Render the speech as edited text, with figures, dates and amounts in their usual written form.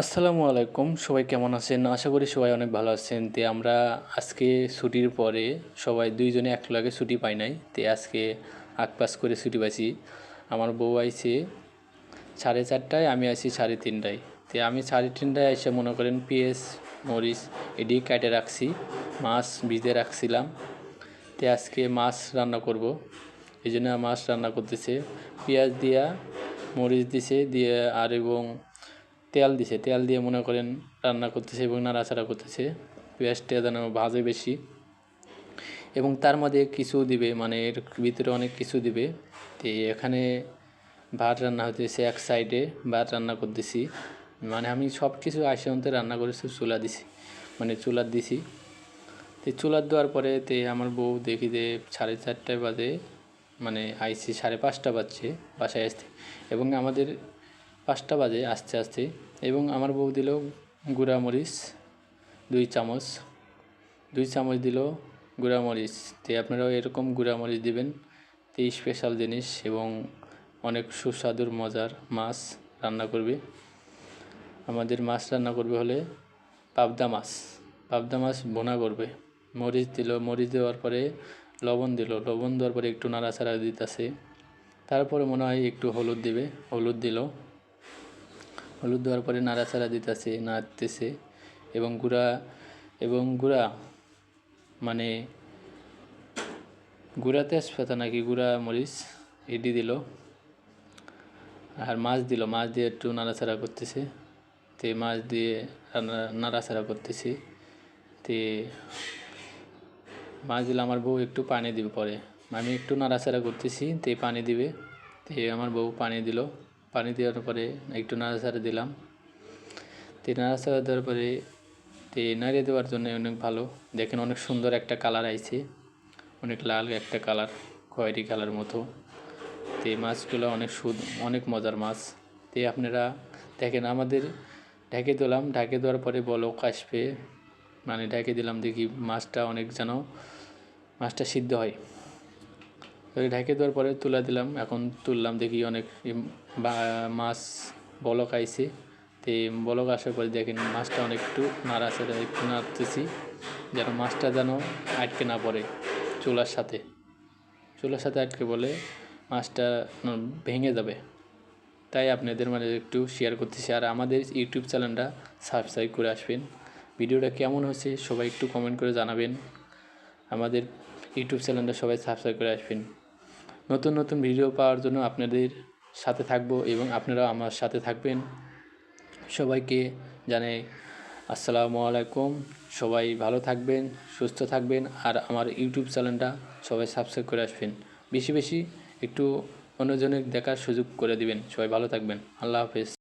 আসসালামু আলাইকুম, সবাই কেমন আছেন? আশা করি সবাই অনেক ভালো আছেন। আমরা আজকে ছুটির পরে সবাই দুইজনে একলগে ছুটি পাই নাই। আজকে আগ-পাশ করে ছুটি পাইছি। আমার বউ আইছে 4:30টায়, আমি আইছি 3:30টায়। আমি 3:30টায় এসে মনে করেন পেঁয়াজ মরিচ এদিকে কেটে রাখছি, মাছ ভিজে রাখছিলাম। আজকে মাছ রান্না করব, এই জন্য মাছ রান্না করতেছে। পেঁয়াজ দিয়া মরিচ দিছে দিয়ে আর এবং তেল দিছে, তেল দিয়ে মনে করেন রান্না করতেছে এবং নাড়াচাড়া করতেছে। পেঁয়াজটা যেন ভাজে বেশি এবং তার মধ্যে কিছু দিবে, মানে এর ভিতরে অনেক কিছু দিবে। এখানে ভাত রান্না হতেছে, এক সাইডে ভাত রান্না করতেছি। মানে আমি সব কিছু আসে অন্তে রান্না করেছি, চুলা দিছি, মানে চুলার দিছি। চুলার দেওয়ার পরে আমার বউ দেখি যে 4:30টায় বাজে, মানে আইসি 5:30 বাজছে বাসায় আসতে, এবং আমাদের 5টা বাজে আস্তে আস্তে। এবং আমার বউ দিল গুঁড়ামরিচ 2 চামচ, 2 চামচ দিল গুঁড়ামরিচ। আপনারাও এরকম গুঁড়ামরিচ দিবেন। স্পেশাল জিনিস এবং অনেক সুস্বাদুর মজার মাছ রান্না করবে। আমাদের মাছ রান্না করবে হলে পাবদা মাছ ভুনা করবে। মরিচ দিল, মরিচ দেওয়ার পরে লবণ দিল, লবণ দেওয়ার পরে একটু নাড়াচাড়া দিতেছে। তারপরে মনে হয় একটু হলুদ দিবে, হলুদ দিল। হলুদ দেওয়ার পরে নাড়াচাড়া দিতেছে, নাড়তেছে। এবং গুঁড়া মানে গুঁড়া তেজপাতা নাকি গুঁড়া মরিচ এটি দিল। আর মাছ দিল, মাছ দিয়ে একটু নাড়াচাড়া করতেছে। মাছ দিয়ে নাড়াচাড়া করতেছি। মাছ দিলে আমার বউ একটু পানি দিবে, পরে আমি একটু নাড়াচাড়া করতেছি, পানি দিবে। আমার বউ পানি দিল, পানি দেওয়ার পরে একটু নাড়াচাড়া দিলাম। নাড়াচাড়া দেওয়ার পরে নাড়িয়ে দেওয়ার জন্য অনেক ভালো, দেখেন অনেক সুন্দর একটা কালার আইছে, অনেক লাল একটা কালার, খয়েরি কালার মতো। মাছগুলো অনেক মজার মাছ। আপনারা দেখেন, আমাদের ঢেকে দিলাম, ঢেকে দেওয়ার পরে বলক আসবে, মানে ঢেকে দিলাম দেখি মাছটা অনেক যেন মাছটা সিদ্ধ হয়। ঢেকে দেওয়ার পরে তুলে দিলাম, এখন তুললাম দেখি অনেক মাছ বলক আইছে। বলক আসার পরে দেখেন মাছটা অনেক একটু নাড়াচাড়া একটু নাড়তেছি, যেন মাছটা যেন আটকে না পড়ে চুলার সাথে আটকে বলে মাছটা ভেঙে যাবে। তাই আপনাদের মানে একটু শেয়ার করতেছি। আর আমাদের ইউটিউব চ্যানেলটা সাবস্ক্রাইব করে আসবেন। ভিডিওটা কেমন হয়েছে সবাই একটু কমেন্ট করে জানাবেন। আমাদের ইউটিউব চ্যানেলটা সবাই সাবস্ক্রাইব করে আসবেন। নতুন নতুন ভিডিও পাওয়ার জন্য আপনাদের সাথে থাকবো এবং আপনারাও আমার সাথে থাকবেন। সবাইকে জানাই আসসালামু আলাইকুম। সবাই ভালো থাকবেন, সুস্থ থাকবেন। আর আমার ইউটিউব চ্যানেলটা সবাই সাবস্ক্রাইব করে আসবেন। বেশি বেশি একটু অন্যজনের দেখার সুযোগ করে দিবেন। সবাই ভালো থাকবেন। আল্লাহ হাফেজ।